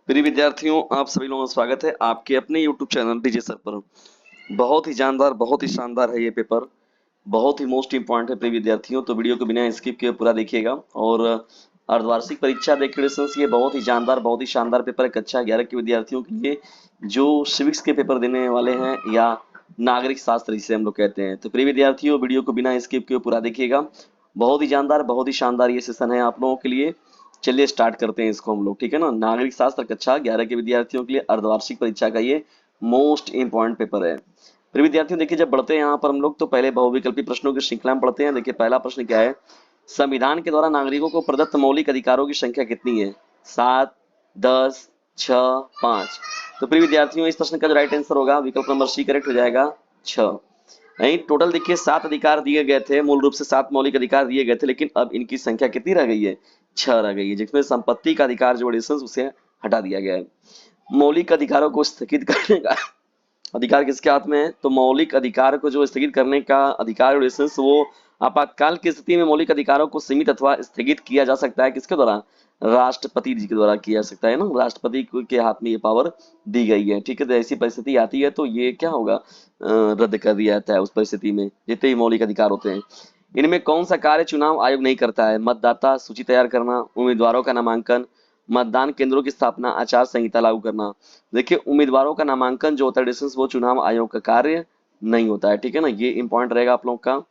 प्रिय विद्यार्थियों, आप सभी लोगों का स्वागत है आपके अपने YouTube चैनल डीजे सर पर। बहुत ही जानदार, बहुत ही शानदार है ये पेपर। बहुत ही मोस्ट इम्पॉर्टेंट है प्रिय विद्यार्थियों, तो वीडियो को बिना स्किप किए पूरा देखिएगा। और अर्धवार्षिक परीक्षा डेकोरेशंस ये बहुत ही जानदार, बहुत ही शानदार पेपर है कक्षा 11 के विद्यार्थियों के लिए जो सिविक्स के पेपर देने वाले हैं या नागरिक शास्त्र जिसे हम लोग कहते हैं। तो प्रिय विद्यार्थियों, वीडियो को बिना स्किप किए पूरा देखिएगा। बहुत ही जानदार, बहुत ही शानदार ये सेशन है आप लोगों के लिए। चलिए स्टार्ट करते हैं इसको हम लोग, ठीक है ना। नागरिक शास्त्र कक्षा 11 के विद्यार्थियों के लिए अर्धवार्षिक परीक्षा का ये मोस्ट इंपॉर्टेंट पेपर है। फिर विद्यार्थियों देखिए, जब बढ़ते हैं यहाँ पर हम लोग तो पहले बहुविकल्पी प्रश्नों की श्रृंखला में पढ़ते हैं। देखिए पहला प्रश्न क्या है, संविधान के द्वारा नागरिकों को प्रदत्त मौलिक अधिकारों की संख्या कितनी है? 7, 10, 6, 5। तो प्रिय विद्यार्थियों, इस प्रश्न का जो राइट आंसर होगा विकल्प नंबर सी करेक्ट हो जाएगा, 6। नहीं, टोटल देखिए 7 अधिकार दिए गए थे, मूल रूप से 7 मौलिक अधिकार दिए गए थे, लेकिन अब इनकी संख्या कितनी रह गई है? 6 रह गई है, जिसमें संपत्ति का अधिकार जो एडिशंस उसे हटा दिया गया है। मौलिक अधिकारों को स्थगित करने का अधिकार किसके हाथ में है? तो मौलिक अधिकार को जो स्थगित करने का अधिकार वो आपातकाल की स्थिति में मौलिक अधिकारों को सीमित अथवा स्थगित किया जा सकता है किसके द्वारा? राष्ट्रपति जी के द्वारा किया जा सकता है ना। राष्ट्रपति के हाथ में ये पावर दी गई है, ठीक है। तो ऐसी परिस्थिति आती है तो ये क्या होगा, रद्द कर दिया जाता है उस परिस्थिति में जितने भी मौलिक अधिकार होते हैं। इनमें कौन सा कार्य चुनाव आयोग नहीं करता है? मतदाता सूची तैयार करना, उम्मीदवारों का नामांकन, मतदान केंद्रों की स्थापना, आचार संहिता लागू करना। देखिए उम्मीदवारों का नामांकन जो होता है वो चुनाव आयोग का कार्य नहीं होता है, ठीक है ना। ये इंपॉर्टेंट रहेगा आप लोगों का।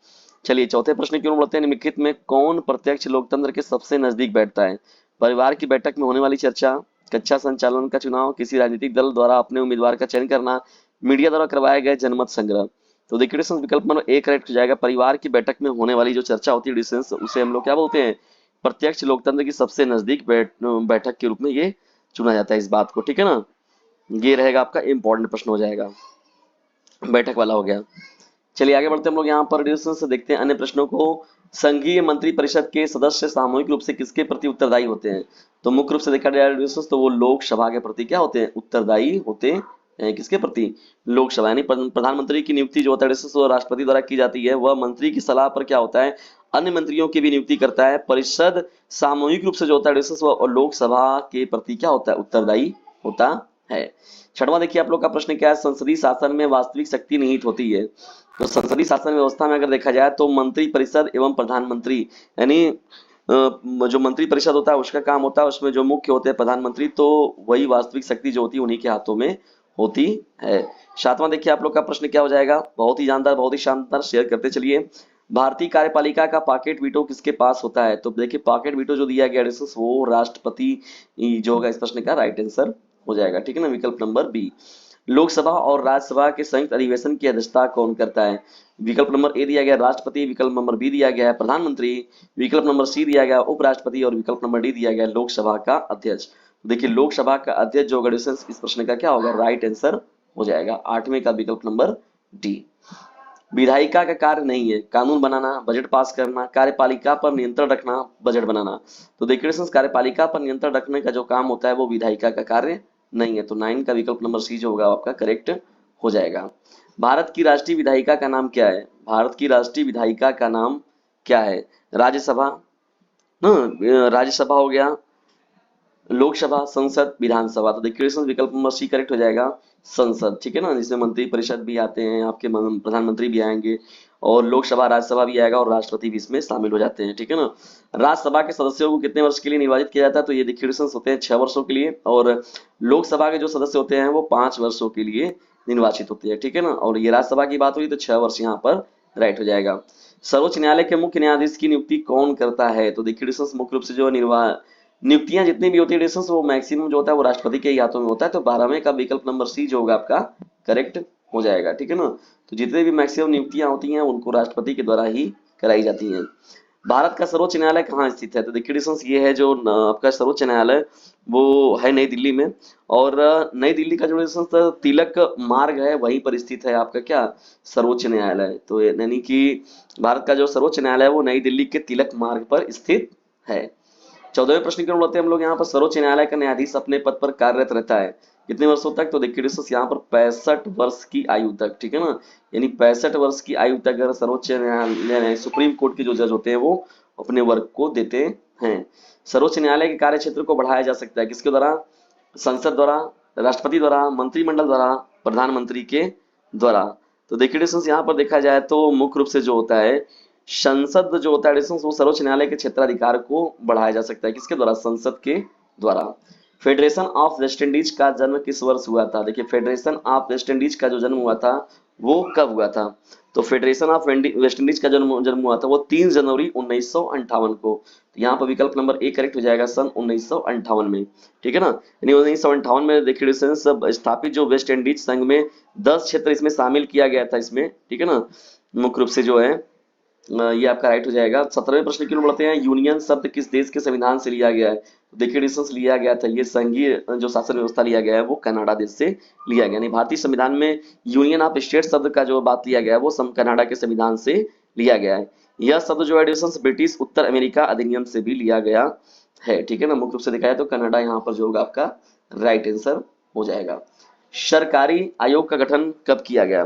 चलिए चौथे प्रश्न की ओर बढ़ते हैं। निम्नलिखित में कौन प्रत्यक्ष लोकतंत्र के सबसे नजदीक बैठता है? परिवार की बैठक में होने वाली चर्चा, कक्षा संचालन का चुनाव, किसी राजनीतिक दल द्वारा अपने उम्मीदवार का चयन करना, मीडिया द्वारा करवाए गए जनमत संग्रह। तो देखिए विकल्प नंबर ए करेक्ट हो जाएगा। परिवार की बैठक में होने वाली जो चर्चा होती है उसे हम लोग क्या बोलते हैं? प्रत्यक्ष लोकतंत्र की सबसे नजदीक बैठक के रूप में ये चुना जाता है इस बात को, ठीक है ना। ये रहेगा आपका इंपॉर्टेंट प्रश्न हो जाएगा, बैठक वाला हो गया। चलिए आगे बढ़ते हैं हम लोग यहाँ पर डिस्कशन से देखते हैं अन्य प्रश्नों को। संघीय मंत्री परिषद के सदस्य सामूहिक रूप से किसके प्रति उत्तरदायी होते हैं? तो मुख्य रूप से देखा जाए तो वो लोकसभा के प्रति क्या होते हैं? उत्तरदायी होते हैं। किसके प्रति? लोकसभा, यानी प्रधानमंत्री की नियुक्ति जो होता है वो राष्ट्रपति द्वारा की जाती है। वह मंत्री की सलाह पर क्या होता है? अन्य मंत्रियों की भी नियुक्ति करता है। परिषद सामूहिक रूप से जो होता है और लोकसभा के प्रति क्या होता है? उत्तरदायी होता है। छठवां देखिए आप लोग का प्रश्न क्या है, संसदीय शासन में वास्तविक शक्ति निहित होती है। तो संसदीय शासन व्यवस्था में अगर देखा जाए तो मंत्री परिषद एवं प्रधानमंत्री, यानी जो मंत्री परिषद होता है उसका काम होता है, उसमें जो मुख्य होते हैं प्रधानमंत्री, तो वही वास्तविक शक्ति जो होती है उन्हीं के हाथों में होती है। सातवां देखिए आप लोग का प्रश्न क्या हो जाएगा, बहुत ही जानदार, बहुत ही शानदार, शेयर करते चलिए। भारतीय कार्यपालिका का पॉकेट वीटो किसके पास होता है? तो देखिए पॉकेट वीटो जो दिया गया वो राष्ट्रपति जो होगा इस प्रश्न का राइट आंसर हो जाएगा, ठीक है ना, विकल्प नंबर बी। लोकसभा और राज्यसभा के संयुक्त अधिवेशन की अध्यक्षता कौन करता है? विकल्प नंबर ए दिया गया राष्ट्रपति, विकल्प नंबर बी दिया गया है प्रधानमंत्री, विकल्प नंबर सी दिया गया उपराष्ट्रपति और विकल्प नंबर डी दिया गया लोकसभा का अध्यक्ष। देखिए लोकसभा का अध्यक्ष जो होगा इस प्रश्न का क्या होगा, राइट आंसर हो जाएगा, आठवें का विकल्प नंबर डी। विधायिका का कार्य नहीं है कानून बनाना, बजट पास करना, कार्यपालिका पर नियंत्रण रखना, बजट बनाना। तो देखिए कार्यपालिका पर नियंत्रण रखने का जो काम होता है वो विधायिका का कार्य नहीं है। तो 9 का विकल्प नंबर सी जो होगा आपका करेक्ट हो जाएगा। भारत की राष्ट्रीय विधायिका का नाम क्या है? भारत की राष्ट्रीय विधायिका का नाम क्या है? राज्यसभा, राज्यसभा हो गया, लोकसभा, संसद, विधानसभा। तो देखिए विकल्प नंबर सी करेक्ट हो जाएगा, संसद, ठीक है ना, जिसमें मंत्री परिषद भी आते हैं, आपके प्रधानमंत्री भी आएंगे और लोकसभा राज्यसभा भी आएगा और राष्ट्रपति भी इसमें शामिल हो जाते हैं, ठीक है ना। राज्यसभा के सदस्यों को कितने वर्ष के लिए निर्वाचित किया जाता है? तो ये देखिए होते हैं 6 वर्षों के लिए, और लोकसभा के जो सदस्य होते हैं वो 5 वर्षों के लिए निर्वाचित होते हैं, ठीक है ना। और ये राज्यसभा की बात हुई तो 6 वर्ष यहाँ पर राइट हो जाएगा। सर्वोच्च न्यायालय के मुख्य न्यायाधीश की नियुक्ति कौन करता है? तो देखिए मुख्य रूप से जो नियुक्तियां जितनी भी होती है वो मैक्सिमम जो होता है वो राष्ट्रपति के ही हाथों में होता है। तो 12वें का विकल्प नंबर सी जो होगा आपका करेक्ट हो जाएगा, ठीक है ना। तो जितने भी मैक्सिमम नियुक्तियां होती हैं उनको राष्ट्रपति के द्वारा ही कराई जाती हैं। भारत का सर्वोच्च न्यायालय कहाँ स्थित है? तो देखिए ये है जो आपका सर्वोच्च न्यायालय वो है नई दिल्ली में, और नई दिल्ली का जो तिलक मार्ग है वहीं पर स्थित है आपका क्या, सर्वोच्च न्यायालय। तो यानी कि भारत का जो सर्वोच्च न्यायालय है वो नई दिल्ली के तिलक मार्ग पर स्थित है। 14वें प्रश्न की ओर बढ़ते हैं हम लोग। यहाँ पर सर्वोच्च न्यायालय का न्यायाधीश अपने पद पर कार्यरत रहता है कितने वर्षों तक? तो देखिए यहाँ पर 65 वर्ष की आयु तक, ठीक है ना, यानी 65 वर्ष की आयु तक अगर सर्वोच्च न्यायालय सुप्रीम कोर्ट के जो जज होते हैं वो अपने वर्क को देते हैं। सर्वोच्च न्यायालय के कार्य क्षेत्र को बढ़ाया जा सकता है किसके द्वारा? संसद द्वारा, राष्ट्रपति द्वारा, मंत्रिमंडल द्वारा, प्रधानमंत्री के द्वारा। तो देखिए डिस्टेंस यहाँ पर देखा जाए तो मुख्य रूप से जो होता है संसद जो होता है डिस्टेंस वो सर्वोच्च न्यायालय के क्षेत्राधिकार को बढ़ाया जा सकता है किसके द्वारा, संसद के द्वारा। फेडरेशन ऑफ वेस्ट इंडीज का जन्म किस वर्ष हुआ था, देखिए फेडरेशन ऑफ वेस्ट इंडीज का जो जन्म हुआ था वो कब हुआ था, तो फेडरेशन ऑफ वेस्ट इंडीज का जन्म हुआ था वो 3 जनवरी 1958 को। तो यहाँ पर विकल्प नंबर ए करेक्ट हो जाएगा, सन 1958 में, ठीक है ना। यानी 1958 में देखिए स्थापित जो वेस्ट इंडीज संघ में 10 क्षेत्र इसमें शामिल किया गया था इसमें, ठीक है ना। मुख्य रूप से जो है ये आपका राइट हो जाएगा। 17वें प्रश्न की ओर बढ़ते हैं, यूनियन शब्द किस देश के संविधान से लिया गया है, तो देखिए डिस्टेंस लिया गया था ये संघीय जो शासन व्यवस्था लिया गया है वो कनाडा देश से लिया गया। यानी भारतीय संविधान में यूनियन ऑफ स्टेट शब्द का जो बात लिया गया है वो कनाडा के संविधान से लिया गया है। यह शब्द जो है डिस्टेंस ब्रिटिश उत्तर अमेरिका अधिनियम से भी लिया गया है, ठीक है ना। मुख्य रूप से देखा जाए तो कनाडा यहाँ पर जो होगा आपका राइट आंसर हो जाएगा। सरकारी आयोग का गठन कब किया गया,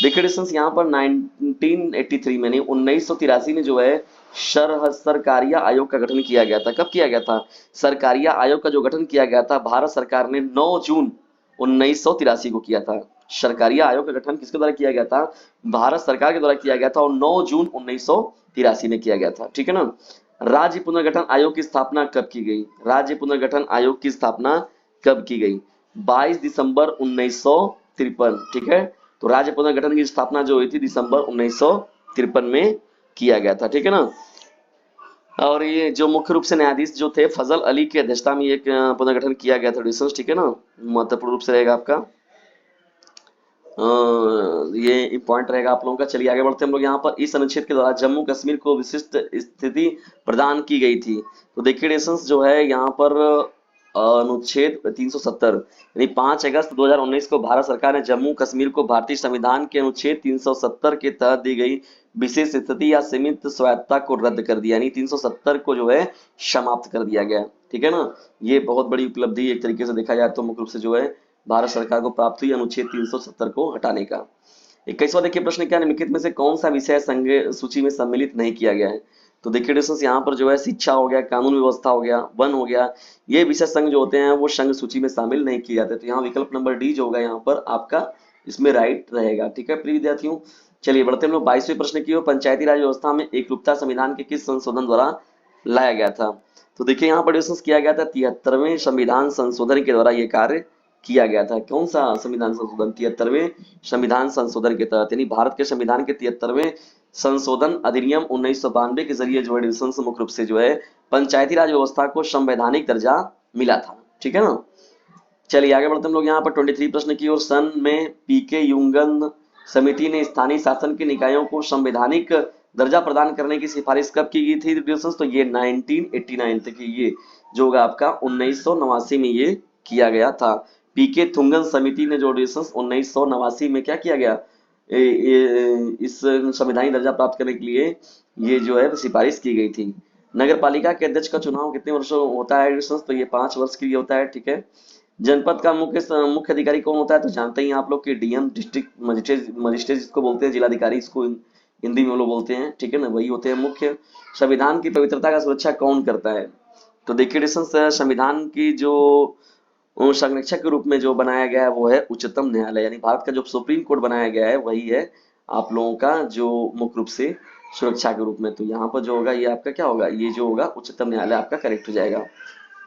देखिए डिस्टेंस यहाँ पर 1983 में, नहीं 1983 में जो है सरकारिया आयोग का गठन किया गया था। कब किया गया था, सरकारिया आयोग का जो गठन किया गया था भारत सरकार ने 9 जून 1983 को किया था। सरकारिया आयोग का गठन किसके द्वारा किया गया था, भारत सरकार के द्वारा किया गया था और 9 जून 1983 में किया गया था, ठीक है ना। राज्य पुनर्गठन आयोग की स्थापना कब की गई, राज्य पुनर्गठन आयोग की स्थापना कब की गई, 22 दिसंबर 1953, ठीक है। तो राज्य पुनर्गठन की स्थापना जो हुई थी दिसंबर 1953 में किया गया था, ठीक है ना। और ये जो मुख्य रूप से न्यायाधीश जो थे फजल अली की अध्यक्षता में एक पुनर्गठन किया गया था डिस्टेंस, ठीक है ना, महत्वपूर्ण रूप से रहेगा आपका ये पॉइंट रहेगा आप लोगों का। चलिए आगे बढ़ते हैं हम लोग। यहाँ पर इस अनुच्छेद के द्वारा जम्मू कश्मीर को विशिष्ट स्थिति प्रदान की गई थी, तो देखिए डिस्टेंस जो है यहाँ पर अनुच्छेद 370 यानी 5 अगस्त 2019 को भारत सरकार ने जम्मू कश्मीर को भारतीय संविधान के अनुच्छेद 370 के तहत दी गई विशेष स्थिति या सीमित स्वायत्तता को रद्द कर दिया, यानी 370 को जो है समाप्त कर दिया गया, ठीक है ना। ये बहुत बड़ी उपलब्धि एक तरीके से देखा जाए तो मुख्य रूप से जो है भारत सरकार को प्राप्त हुई अनुच्छेद 370 को हटाने का। 21वां देखिए प्रश्न क्या, निम्नलिखित में से कौन सा विषय संघ सूची में सम्मिलित नहीं किया गया है, तो देखिए डिस्टेंस यहाँ पर जो है शिक्षा हो गया, कानून व्यवस्था हो गया, वन हो गया, ये विषय संघ जो होते हैं वो संघ सूची में शामिल नहीं किए जाते। तो यहाँ विकल्प नंबर डी जो होगा यहाँ पर आपका इसमें राइट रहेगा, ठीक है प्रिय विद्यार्थियों। चलिए बढ़ते हम लोग 22वें प्रश्न की ओर, पंचायती राज व्यवस्था में एकरूपता संविधान के किस संशोधन द्वारा लाया गया था, तो देखिए यहाँ पर डिस्कस किया गया था 73वें संविधान संशोधन के द्वारा ये कार्य किया गया था। कौन सा संविधान संशोधन, 73वें संविधान संशोधन के तहत, यानी भारत के संविधान के 73वें संशोधन अधिनियम 1992 के जरिए जो है मुख्य रूप से जो है पंचायती राज व्यवस्था को संवैधानिक दर्जा मिला था, ठीक है ना। चलिए आगे बढ़ते हम लोग यहाँ पर 23 प्रश्न की ओर, सन में पीके युंगन समिति ने स्थानीय शासन के निकायों को संवैधानिक दर्जा प्रदान करने की सिफारिश कब की गई थी, तो ये 1989 तक ये जो होगा आपका 1989 में ये किया गया था। पीके थुंगन समिति ने जो 1989 में क्या किया गया, इस संवैधानिक दर्जा प्राप्त करने के लिए ये जो है सिफारिश की गई थी। नगर पालिका के अध्यक्ष का चुनाव कितने वर्षों होता है, तो ये 5 वर्ष के लिए होता है, ठीक है। जनपद का मुख्य अधिकारी कौन होता है, तो जानते ही आप लोग कि डीएम डिस्ट्रिक्ट मजिस्ट्रेट जिसको बोलते हैं, जिलाधिकारी इसको हिंदी में वो लोग बोलते हैं, ठीक है ना, वही होते हैं मुख्य। संविधान की पवित्रता का सुरक्षा कौन करता है, तो देखिए संविधान की जो संरक्षक के रूप में जो बनाया गया है वो है उच्चतम न्यायालय, यानी भारत का जो सुप्रीम कोर्ट बनाया गया है वही है आप लोगों का जो मुख्य रूप से सुरक्षा के रूप में। तो यहाँ पर जो होगा ये आपका क्या होगा, ये जो होगा उच्चतम न्यायालय आपका करेक्ट हो जाएगा।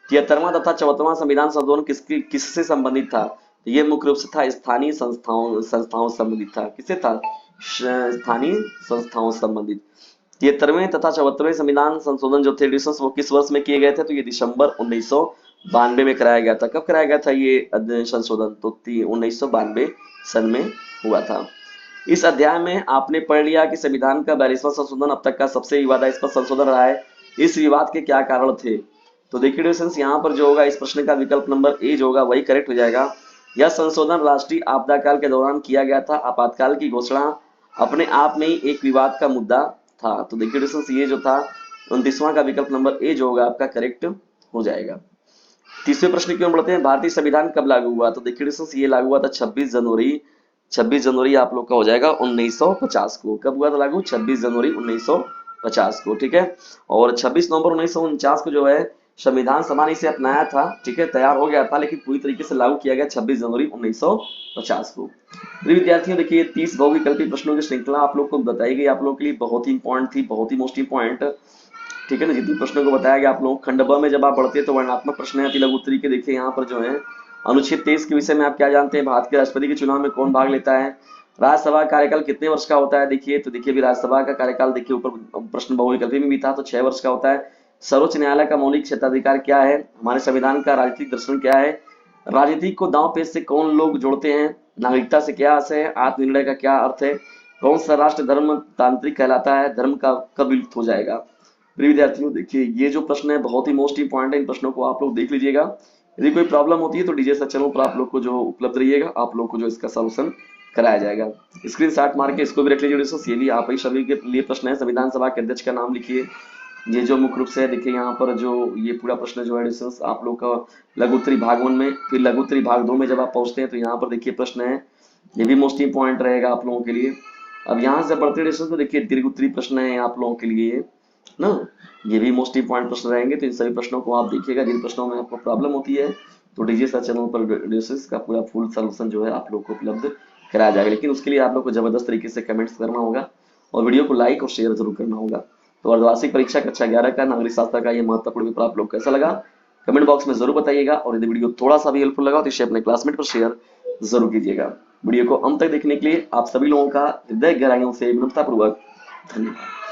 73वां तथा 74वां संविधान संशोधन किससे संबंधित था, तो ये मुख्य रूप से था स्थानीय संस्थाओं संबंधित था, किससे था, स्थानीय संस्थाओं संबंधित। 73वें तथा 74वें संविधान संशोधन जो थे वो किस वर्ष में किए गए थे, तो ये दिसंबर 1992 में कराया गया था। कब कराया गया था ये संशोधन, तो 1992 सन में हुआ था। इस अध्याय में आपने पढ़ लिया कि संविधान का 42वां संशोधन अब तक का सबसे विवादास्पद संशोधन रहा है, इस विवाद के क्या कारण थे, तो देखिए यहाँ पर जो होगा इस प्रश्न का विकल्प नंबर ए जो होगा वही करेक्ट हो जाएगा। यह संशोधन राष्ट्रीय आपदा काल के दौरान किया गया था, आपातकाल की घोषणा अपने आप में ही एक विवाद का मुद्दा था। तो देखिए ये जो था 29वां का विकल्प नंबर ए जो होगा आपका करेक्ट हो जाएगा। तीसरे प्रश्न की ओर बढ़ते हैं, भारतीय संविधान कब लागू हुआ, तो देखिए ये लागू हुआ था 26 जनवरी आप लोग का हो जाएगा 1950 को। कब हुआ था लागू, 26 जनवरी 1950 को, ठीक है। और 26 नवंबर 1949 को जो है संविधान सभा ने इसे अपनाया था, ठीक है, तैयार हो गया था, लेकिन पूरी तरीके से लागू किया गया 26 जनवरी 1950 को। प्रिय विद्यार्थियों देखिए 30 बहुविकल्पी प्रश्नों की श्रृंखला आप लोग को बताई गई, आप लोगों के लिए बहुत ही इंपॉर्टेंट थी, बहुत ही मोस्ट इंपॉर्टेंट, ठीक है ना। जितने प्रश्नों को बताया गया आप लोग खंड ब में जब आप बढ़ते हैं तो वर्णात्मक प्रश्न है, अति लघु उत्तरी के देखिए यहाँ पर जो है अनुच्छेद 23 के विषय में आप क्या जानते हैं, भारत के राष्ट्रपति के चुनाव में कौन भाग लेता है, राज्यसभा का कार्यकाल कितने वर्ष का होता है, देखिए तो देखिए अभी राज्यसभा का कार्यकाल देखिए ऊपर प्रश्न बहुविकल्पी में भी था तो 6 वर्ष का होता है। सर्वोच्च न्यायालय का मौलिक क्षेत्राधिकार क्या है, हमारे संविधान का राजनीतिक दर्शन क्या है, राजनीति को दांव पेच से कौन लोग जोड़ते हैं, नागरिकता से क्या आशय है, आत्मनिर्णय का क्या अर्थ है, कौन सा राष्ट्र धर्म तांत्रिक कहलाता है, धर्म का कब विलुप्त हो जाएगा। प्रिय विद्यार्थियों देखिए ये जो प्रश्न है बहुत ही मोस्ट इंपॉर्टेंट है, इन प्रश्नों को आप लोग देख लीजिएगा। यदि कोई प्रॉब्लम होती है तो डीजे सर चैनल पर आप लोग को जो उपलब्ध रहिएगा, आप लोग को जो इसका सॉल्यूशन कराया जाएगा। स्क्रीनशॉट मार के इसको भी रख लीजिए दोस्तों, ये भी आप ही सभी के लिए प्रश्न है। संविधान सभा के अध्यक्ष का नाम लिखिए, ये जो मुख्य रूप से देखिए यहाँ पर जो ये पूरा प्रश्न जो है आप लोग का लघुत्तरी भाग 1 में, फिर लघुत्तरी भाग 2 में जब आप पहुंचते हैं तो यहाँ पर देखिए प्रश्न है, ये भी मोस्ट इंपॉर्टेंट रहेगा आप लोगों के लिए। अब यहाँ से बढ़ते रेशन तो देखिए दीर्घोत्तरी प्रश्न है आप लोगों के लिए ना, ये भी मोस्ट इंपॉर्टेंट प्रश्न रहेंगे, तो इन सभी प्रश्नों को आप देखिएगा। जिन प्रश्नों में आपको प्रॉब्लम होती है तो डीजे सर चैनल पर का पूरा फुल सॉल्यूशन जो है आप लोग को उपलब्ध कराया जाएगा, लेकिन उसके लिए आप लोग को जबरदस्त तरीके से कमेंट्स करना होगा और वीडियो को लाइक और शेयर जरूर करना होगा। तो अर्धवार्षिक परीक्षा कक्षा 11 का नागरिक शास्त्र का ये महत्वपूर्ण पेपर आप लोग कैसा लगा कमेंट बॉक्स में जरूर बताइएगा, और यदि वीडियो थोड़ा सा भी हेल्पफुल लगा तो इसे अपने क्लासमेट पर शेयर जरूर कीजिएगा। वीडियो को अंत तक देखने के लिए आप सभी लोगों का हृदय गहराइयों से विनम्रतापूर्वक धन्यवाद।